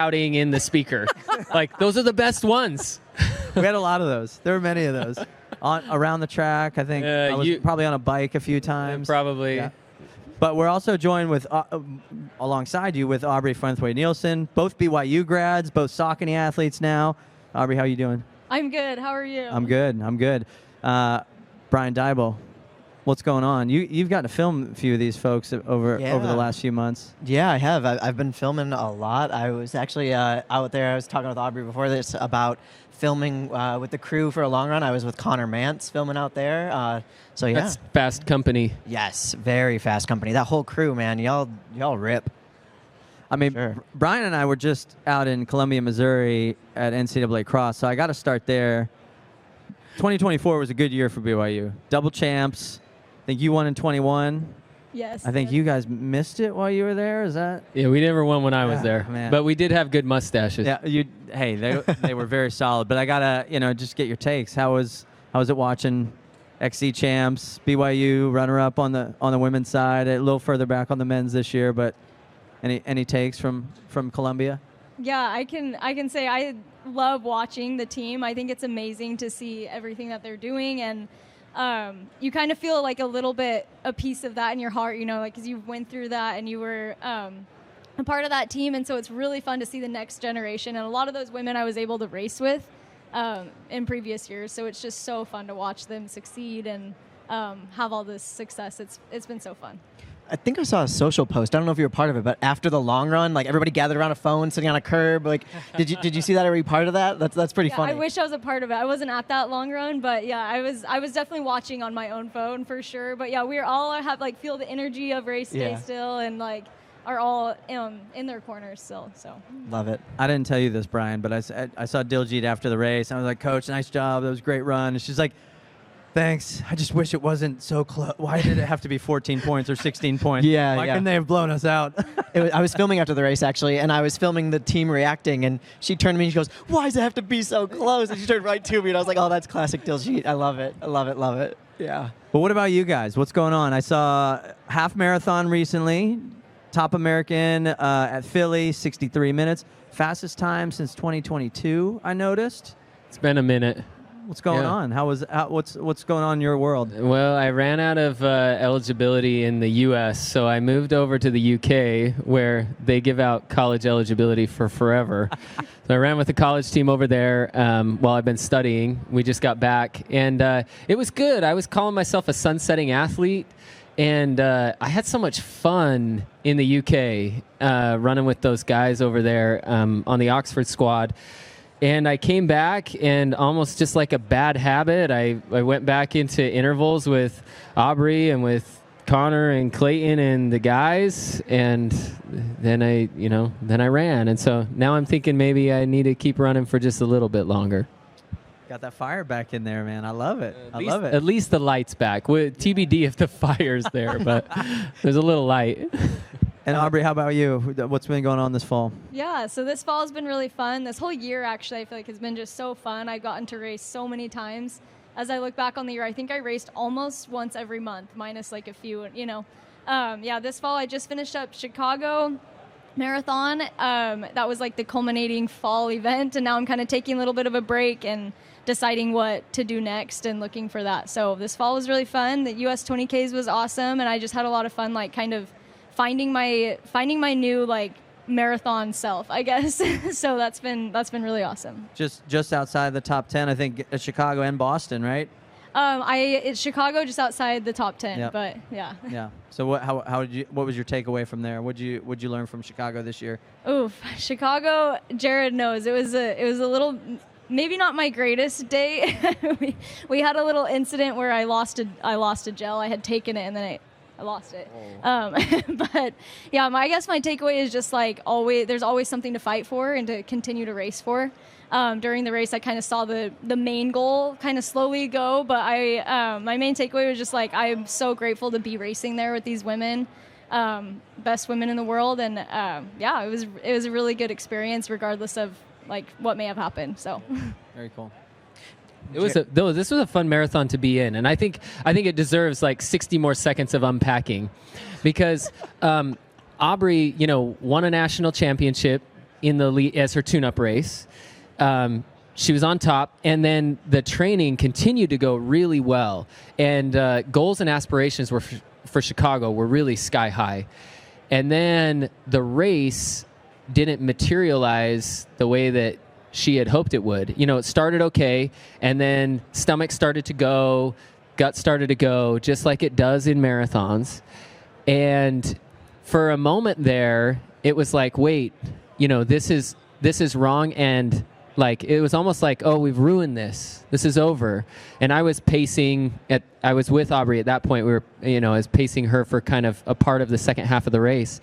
shouting in the speaker. Like, those are the best ones. We had a lot of those. There were many of those. Around the track, I think I was probably on a bike a few times. Probably. Yeah. But we're also joined with, alongside you, with Aubrey Frentheway Nielsen, both BYU grads, both Saucony athletes now. Aubrey, how are you doing? I'm good. How are you? I'm good. Bryan Diebel, what's going on? You've gotten to film a few of these folks over the last few months. Yeah, I have. I've been filming a lot. I was actually out there. I was talking with Aubrey before this about filming with the crew for a long run. I was with Connor Mance filming out there. So yeah, that's fast company. Yes, very fast company. That whole crew, man, y'all rip. I mean, sure. Bryan and I were just out in Columbia, Missouri at NCAA Cross, so I got to start there. 2024 was a good year for BYU. Double champs. I think you won in 21. Yes. I think you guys missed it while you were there. Is that? Yeah, we never won when I was there, man. But we did have good mustaches. Yeah, hey, they were very solid. But I gotta, just get your takes. How was it watching XC champs, BYU runner up on the women's side, a little further back on the men's this year? But any takes from Columbia? Yeah, I can say I love watching the team. I think it's amazing to see everything that they're doing, and you kind of feel like a little bit a piece of that in your heart, like because you went through that and you were a part of that team, and so it's really fun to see the next generation. And a lot of those women I was able to race with in previous years, so it's just so fun to watch them succeed and have all this success. It's been so fun. I think I saw a social post. I don't know if you were part of it, but after the long run, like everybody gathered around a phone, sitting on a curb. Like, did you see that? Or were you part of that? That's pretty funny. I wish I was a part of it. I wasn't at that long run, but yeah, I was definitely watching on my own phone for sure. But yeah, we all feel the energy of race day still, and like are all in their corners still. So love it. I didn't tell you this, Bryan, but I saw Diljit after the race. I was like, Coach, nice job. That was a great run. And she's like, thanks. I just wish it wasn't so close. Why did it have to be 14 points or 16 points? Why couldn't they have blown us out? I was filming after the race, actually, and I was filming the team reacting, and she turned to me and she goes, why does it have to be so close? And she turned right to me, and I was like, oh, that's classic Diljit. I love it. Love it. Yeah. But what about you guys? What's going on? I saw half marathon recently, top American at Philly, 63 minutes. Fastest time since 2022, I noticed. It's been a minute. What's going on? What's going on in your world? Well, I ran out of eligibility in the U.S., so I moved over to the U.K., where they give out college eligibility for forever. So I ran with the college team over there while I've been studying. We just got back, and it was good. I was calling myself a sunsetting athlete, and I had so much fun in the U.K. Running with those guys over there on the Oxford squad. And I came back, and almost just like a bad habit, I went back into intervals with Aubrey and with Connor and Clayton and the guys, and then I ran. And so now I'm thinking maybe I need to keep running for just a little bit longer. Got that fire back in there, man. I love it. At least the light's back. TBD if the fire's there, but there's a little light. And Aubrey, how about you? What's been going on this fall? Yeah, so this fall has been really fun. This whole year, actually, I feel like has been just so fun. I've gotten to race so many times. As I look back on the year, I think I raced almost once every month, minus like a few, this fall I just finished up Chicago Marathon. That was like the culminating fall event, and now I'm kind of taking a little bit of a break and deciding what to do next and looking for that. So this fall was really fun. The US 20Ks was awesome, and I just had a lot of fun, like kind of finding my new like marathon self, I guess. So that's been really awesome. Just outside the top 10, I think, at Chicago and Boston, right? It's Chicago, just outside the top 10. Yep. But yeah. Yeah. So what was your takeaway from there? What'd you learn from Chicago this year? Oof, Chicago. Jared knows it was a little. Maybe not my greatest day. we had a little incident where I lost a gel. I had taken it and then I lost it. But yeah, I guess my takeaway is just like there's always something to fight for and to continue to race for. During the race, I kind of saw the main goal kind of slowly go, but my main takeaway was just like I'm so grateful to be racing there with these women, best women in the world, and it was a really good experience regardless of like what may have happened. So very cool. This was a fun marathon to be in, and I think it deserves like 60 more seconds of unpacking, because Aubrey, won a national championship in the lead as her tune-up race. She was on top, and then the training continued to go really well. And goals and aspirations were for Chicago were really sky high. And then the race didn't materialize the way that she had hoped it would. You know, it started okay, and then stomach started to go, gut started to go, just like it does in marathons. And for a moment there, it was like, wait, you know, this is wrong, and like it was almost like, oh, we've ruined this. This is over. And I was I was with Aubrey at that point. We were, you know, I was pacing her for kind of a part of the second half of the race.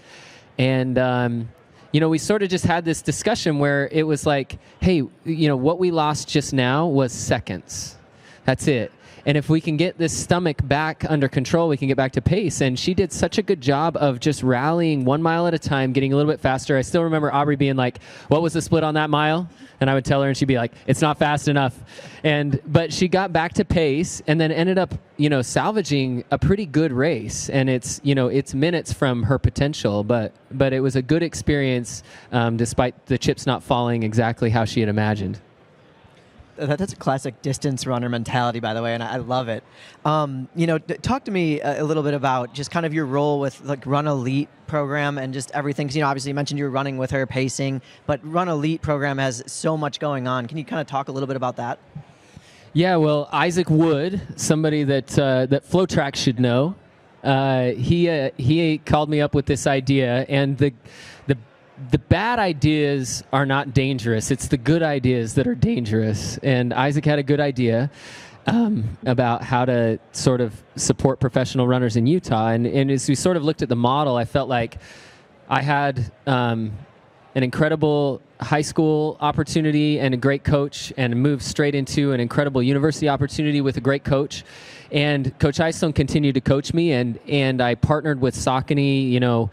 And, you know, we sort of just had this discussion where it was like, hey, you know, what we lost just now was seconds. That's it. And if we can get this stomach back under control, we can get back to pace. And she did such a good job of just rallying 1 mile at a time, getting a little bit faster. I still remember Aubrey being like, what was the split on that mile? And I would tell her, and she'd be like, it's not fast enough. But she got back to pace and then ended up, you know, salvaging a pretty good race. And it's, you know, it's minutes from her potential, but it was a good experience despite the chips not falling exactly how she had imagined. That's a classic distance runner mentality, by the way, and I love it. You know, talk to me a little bit about just kind of your role with like Run Elite program and just everything. 'Cause, you know, obviously you mentioned you were running with her, pacing, but Run Elite program has so much going on. Can you kind of talk a little bit about that? Yeah, well, Isaac Wood, somebody that FloTrack should know, he called me up with this idea, and the bad ideas are not dangerous. It's the good ideas that are dangerous. And Isaac had a good idea about how to sort of support professional runners in Utah. And as we sort of looked at the model, I felt like I had an incredible high school opportunity and a great coach, and moved straight into an incredible university opportunity with a great coach. And Coach Eystone continued to coach me, and I partnered with Saucony, you know,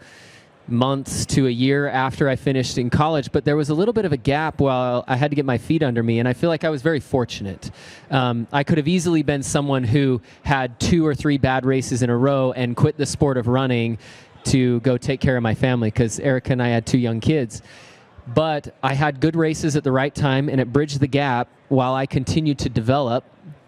months to a year after I finished in college, but there was a little bit of a gap while I had to get my feet under me, and I feel like I was very fortunate. I could have easily been someone who had 2 or 3 bad races in a row and quit the sport of running to go take care of my family, because Erica and I had 2 young kids. But I had good races at the right time, and it bridged the gap while I continued to develop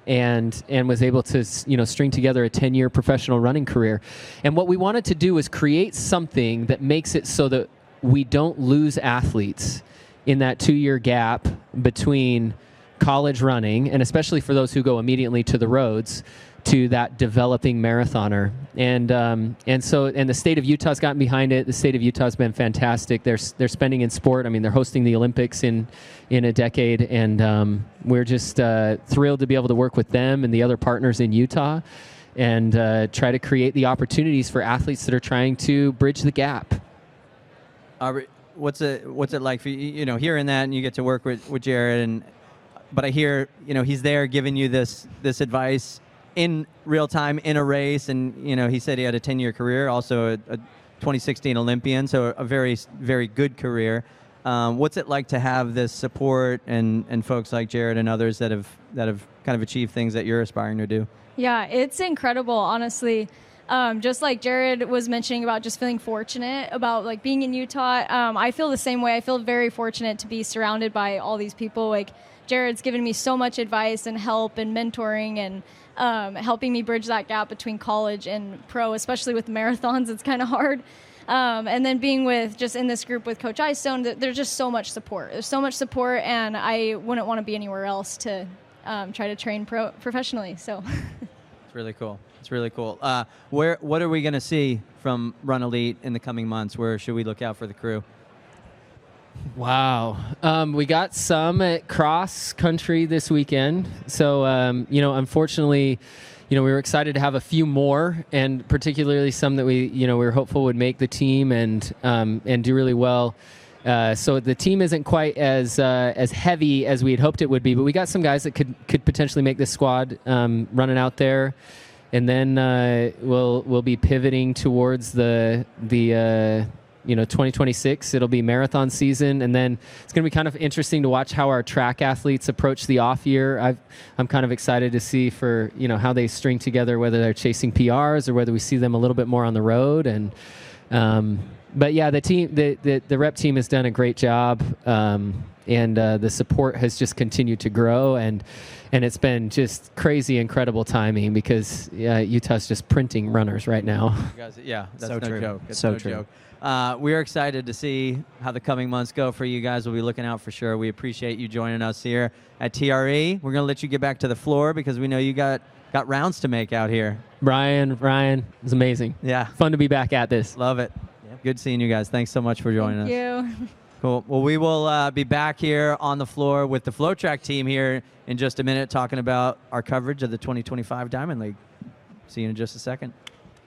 and was able to, you know, string together a 10-year professional running career. And what we wanted to do was create something that makes it so that we don't lose athletes in that 2-year gap between college running, and especially for those who go immediately to the roads, to that developing marathoner. And the state of Utah's gotten behind it. The state of Utah's been fantastic. They're spending in sport. I mean, they're hosting the Olympics in a decade, and we're just thrilled to be able to work with them and the other partners in Utah, and try to create the opportunities for athletes that are trying to bridge the gap. Aubrey, what's it like for you? You know, hearing that, and you get to work with Jared, but I hear, you know, he's there giving you this advice in real time in a race, and you know, he said he had a 10-year career, also a 2016 Olympian, so a very, very good career. What's it like to have this support and folks like Jared and others that have kind of achieved things that you're aspiring to do? Yeah, it's incredible, honestly. Just like Jared was mentioning about just feeling fortunate about like being in Utah, I feel the same way. I feel very fortunate to be surrounded by all these people. Like Jared's given me so much advice and help and mentoring, and helping me bridge that gap between college and pro, especially with marathons. It's kind of hard. And then being with just in this group with Coach Eystone, there's just so much support. There's so much support, and I wouldn't want to be anywhere else to try to train professionally. So it's really cool. It's really cool. What are we going to see from Run Elite in the coming months? Where should we look out for the crew? Wow. We got some at cross country this weekend. So, you know, unfortunately, you know, we were excited to have a few more, and particularly some that we were hopeful would make the team and do really well. So the team isn't quite as heavy as we had hoped it would be, but we got some guys that could potentially make this squad running out there. And then we'll be pivoting towards the 2026. It'll be marathon season, and then it's going to be kind of interesting to watch how our track athletes approach the off year. I'm kind of excited to see for, you know, how they string together, whether they're chasing PRs or whether we see them a little bit more on the road. And but yeah, the team, the rep team has done a great job, and the support has just continued to grow, and it's been just crazy, incredible timing because Utah's just printing runners right now. You guys, yeah, that's So no true. joke. It's So no true. joke. We are excited to see how the coming months go for you guys. We'll be looking out for sure. We appreciate you joining us here at TRE. We're going to let you get back to the floor because we know you got rounds to make out here. Ryan, it was amazing. Yeah. Fun to be back at this. Love it. Good seeing you guys. Thanks so much for joining us. Thank you. Cool. Well, we will be back here on the floor with the FloTrack team here in just a minute talking about our coverage of the 2025 Diamond League. See you in just a second.